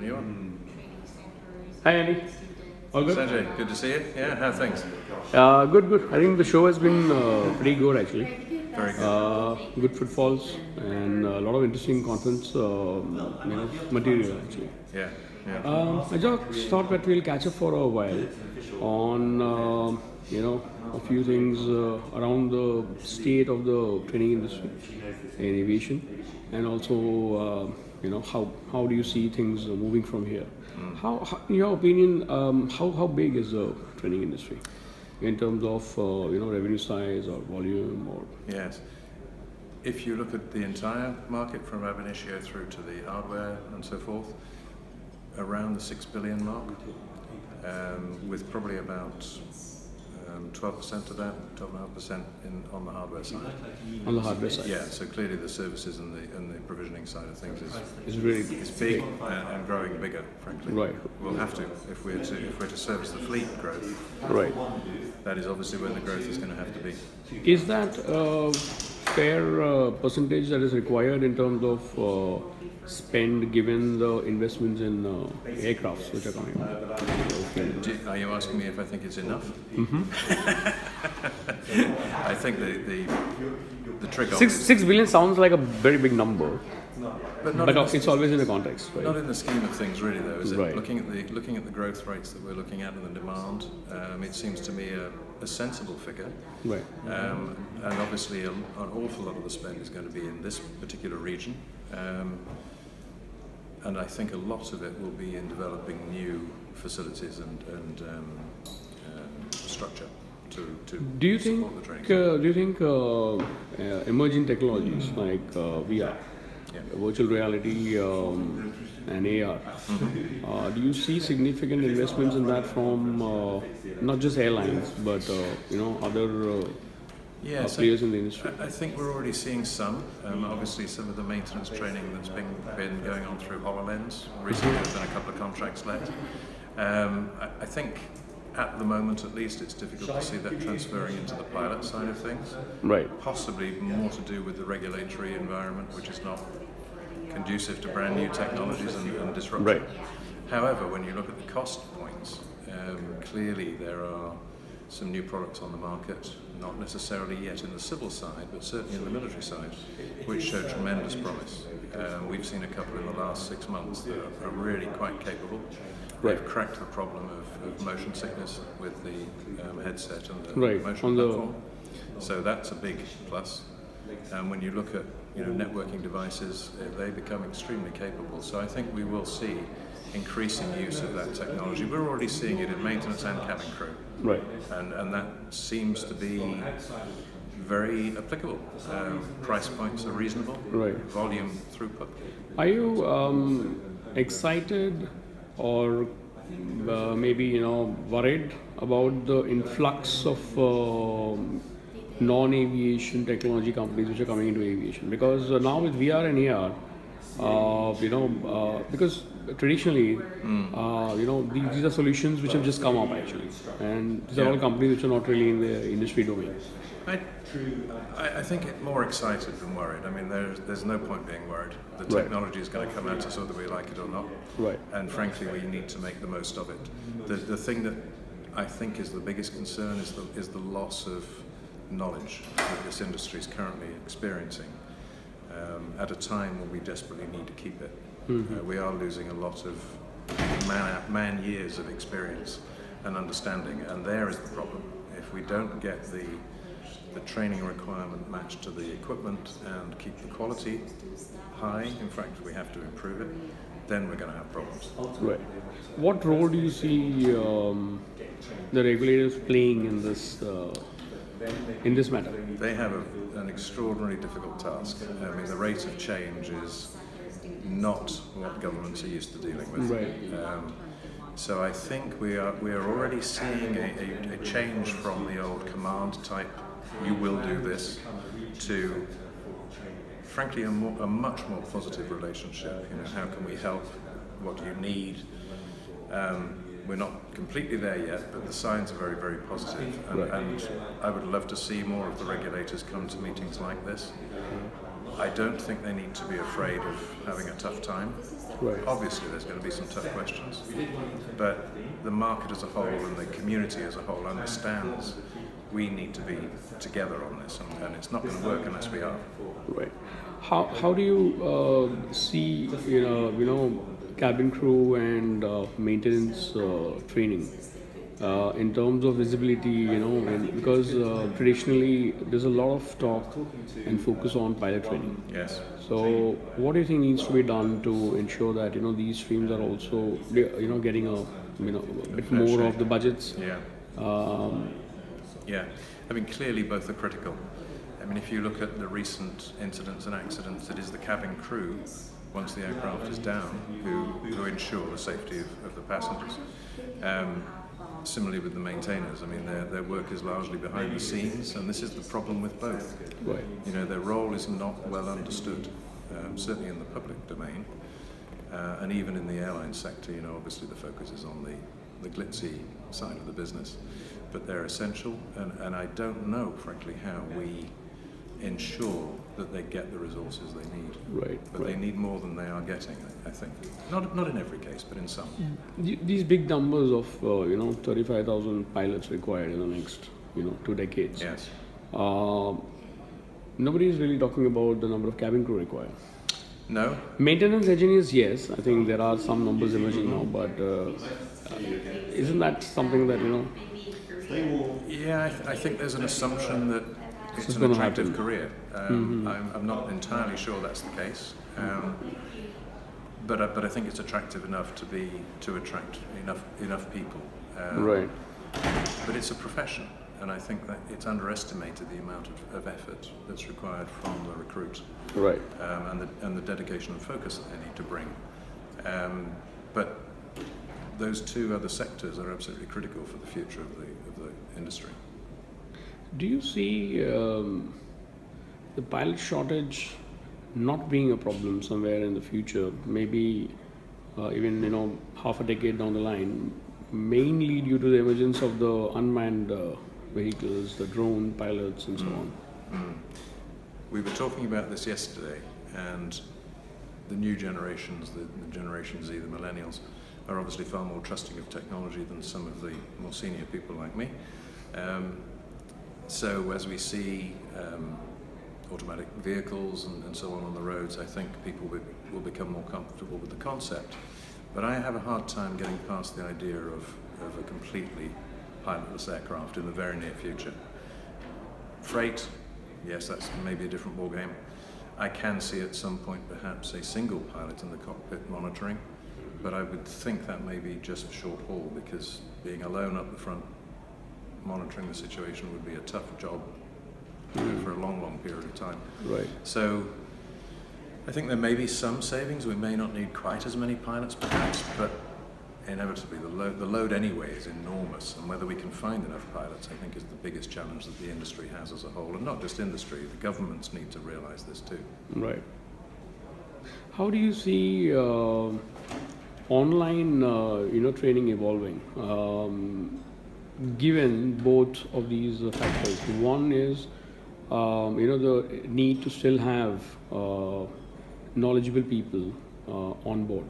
when you want. Hi, Andy. All good? Sanjay, good to see you. Yeah, how are things? Good. I think the show has been pretty good, actually. Very good. Good footfalls and a lot of interesting conference material, actually. Yeah. I just thought that we'll catch up for a while on a few things around the state of the training industry in aviation, and also how do you see things moving from here? How in your opinion, how big is the training industry in terms of revenue size or volume or? Yes. If you look at the entire market from ab initio through to the hardware and so forth, around the 6 billion mark, with probably about 12% of that, 12.5% on the hardware side. On the hardware side. Yeah, so clearly the services and the provisioning side of things It's really is big and growing bigger, frankly. Right. We'll have to if we're to service the fleet growth. Right. That is obviously where the growth is going to have to be. Is that fair percentage that is required in terms of spend given the investments in aircrafts which are coming up? Are you asking me if I think it's enough? Mm-hmm. I think the trick of 6 billion sounds like a very big number, but it's always in a context, right? Not in the scheme of things, really, though, is it? Right. Looking at the growth rates that we're looking at and the demand, it seems to me a sensible figure. Right. And obviously, an awful lot of the spend is going to be in this particular region. And I think a lot of it will be in developing new facilities and structure to Do you support the training. Emerging technologies like VR, Yeah. virtual reality, and AR, do you see significant investments in that from not just airlines but other Yes, players in the industry? I think we're already seeing some. Obviously, some of the maintenance training that's been going on through HoloLens. Recently, there's been a couple of contracts let. I think at the moment, at least, it's difficult to see that transferring into the pilot side of things. Right. Possibly more to do with the regulatory environment, which is not conducive to brand new technologies and disruption. Right. However, when you look at the cost points, clearly there are some new products on the market, not necessarily yet in the civil side, but certainly in the military side, which show tremendous promise. We've seen a couple in the last 6 months that are really quite capable. Right. They've cracked the problem of motion sickness with the headset and the Right. motion platform. So that's a big plus. And when you look at networking devices, they become extremely capable. So I think we will see increasing use of that technology. We're already seeing it in maintenance and cabin crew. Right. And that seems to be very applicable. Price points are reasonable. Right. Volume throughput. Are you excited or maybe worried about the influx of non-aviation technology companies which are coming into aviation? Because now with VR and AR, because traditionally, these are solutions which have just come up actually, and these are all companies which are not really in the industry domain. I think it's more excited than worried. I mean, there's no point being worried. The technology is going to come at us whether we like it or not. Right. And frankly, we need to make the most of it. The thing that I think is the biggest concern is the loss of knowledge that this industry is currently experiencing at a time when we desperately need to keep it. We are losing a lot of man years of experience and understanding, and there is the problem. If we don't get the training requirement matched to the equipment and keep the quality high, in fact we have to improve it, then we're going to have problems. Right. What role do you see the regulators playing in this matter? They have an extraordinarily difficult task. I mean, the rate of change is not what governments are used to dealing with. Right. So I think we are already seeing a change from the old command type, you will do this, to frankly a much more positive relationship. How can we help? What do you need? We're not completely there yet, but the signs are very, very positive. And I would love to see more of the regulators come to meetings like this I don't think they need to be afraid of having a tough time. Right. Obviously, there's going to be some tough questions, but the market as a whole and the community as a whole understands we need to be together on this, and it's not going to work unless we are. Right. How do you see cabin crew and maintenance training in terms of visibility? Because traditionally there's a lot of talk and focus on pilot training. Yes. So what do you think needs to be done to ensure that these streams are also getting a bit more of the budgets? Yeah. Yeah. I mean, clearly both are critical. I mean, if you look at the recent incidents and accidents, it is the cabin crew, once the aircraft is down, who ensure the safety of the passengers. Similarly with the maintainers, I mean, their work is largely behind the scenes, and this is the problem with both. Right. Their role is not well understood, certainly in the public domain, and even in the airline sector. Obviously the focus is on the glitzy side of the business, but they're essential, and I don't know, frankly, how we ensure that they get the resources they need. Right. But they need more than they are getting, I think. Not in every case, but in some. These big numbers of 35,000 pilots required in the next 2 decades. Yes. Nobody is really talking about the number of cabin crew required. No. Maintenance engineers, yes. I think there are some numbers emerging now, but isn't that something that Yeah, I think there's an assumption that it's an attractive career. I'm not entirely sure that's the case, but I think it's attractive enough to attract enough people. Right. But it's a profession, and I think that it's underestimated the amount of effort that's required from the recruit, Right. and the dedication and focus that they need to bring. But those two other sectors are absolutely critical for the future of the industry. Do you see the pilot shortage not being a problem somewhere in the future, maybe even half a decade down the line, mainly due to the emergence of the unmanned vehicles, the drone pilots and so on? We were talking about this yesterday, and the new generations, the Generation Z, the millennials, are obviously far more trusting of technology than some of the more senior people like me. So as we see automatic vehicles and so on the roads, I think people will become more comfortable with the concept. But I have a hard time getting past the idea of a completely pilotless aircraft in the very near future. Freight, yes, that's maybe a different ballgame. I can see at some point perhaps a single pilot in the cockpit monitoring, but I would think that may be just for short haul, because being alone up the front monitoring the situation would be a tough job for a long period of time. Right. So I think there may be some savings. We may not need quite as many pilots perhaps, but inevitably the load anyway is enormous, and whether we can find enough pilots, I think, is the biggest challenge that the industry has as a whole, and not just industry. The governments need to realize this too. Right. How do you see online training evolving, given both of these factors? One is the need to still have knowledgeable people on board,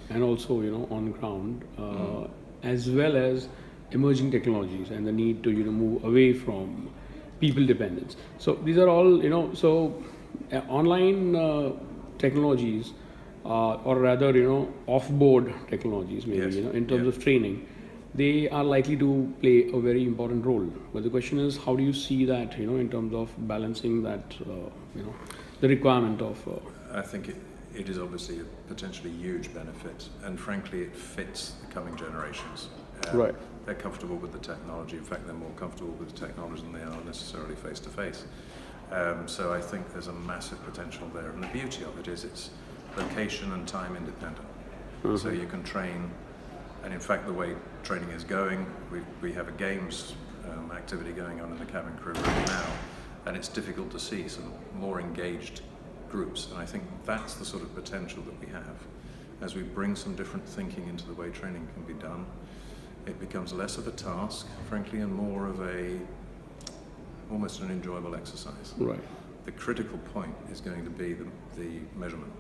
and also on ground, as well as emerging technologies and the need to move away from people dependence. So these are all online technologies, or rather off-board technologies, maybe. Yes. In terms of training, they are likely to play a very important role. But the question is, how do you see that in terms of balancing that the requirement of I think it is obviously a potentially huge benefit, and frankly it fits the coming generations. Right. They're comfortable with the technology. In fact, they're more comfortable with the technology than they are necessarily face to face. So I think there's a massive potential there, and the beauty of it is it's location and time independent. So you can train, and in fact the way training is going, we have a games activity going on in the cabin crew right now, and it's difficult to see some more engaged groups, and I think that's the sort of potential that we have. As we bring some different thinking into the way training can be done, it becomes less of a task, frankly, and more of almost an enjoyable exercise. right. the critical point is going to be the measurement.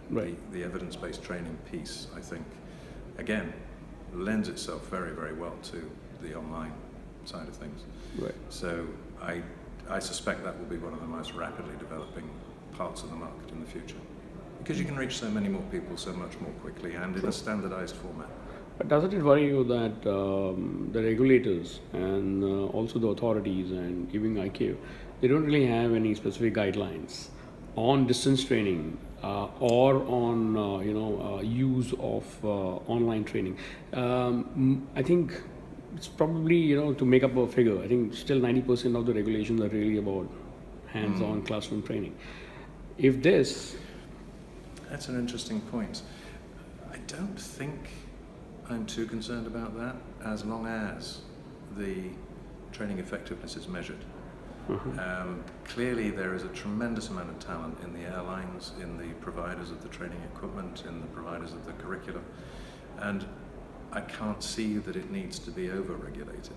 Right. The evidence-based training piece, I think, again, lends itself very, very well to the online side of things. Right. So I suspect that will be one of the most rapidly developing parts of the market in the future, because you can reach so many more people so much more quickly and in a standardized format. But doesn't it worry you that the regulators and also the authorities and even IQ, they don't really have any specific guidelines on distance training or on use of online training? I think it's probably to make up a figure. I think still 90% of the regulations are really about hands-on classroom training. If this, that's an interesting point. I don't think I'm too concerned about that, as long as the training effectiveness is measured. Clearly there is a tremendous amount of talent in the airlines, in the providers of the training equipment, in the providers of the curriculum, and I can't see that it needs to be over-regulated.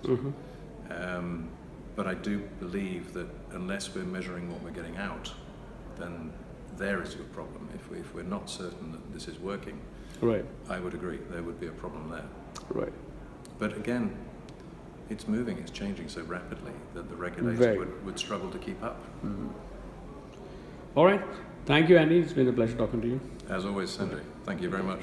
But I do believe that unless we're measuring what we're getting out, then there is your problem. If we're not certain that this is working, right, I would agree, there would be a problem there. right. But again, it's moving, it's changing so rapidly that the regulators would struggle to keep up. All right. Thank you, Andy. It's been a pleasure talking to you. As always, Sanjay, thank you very much.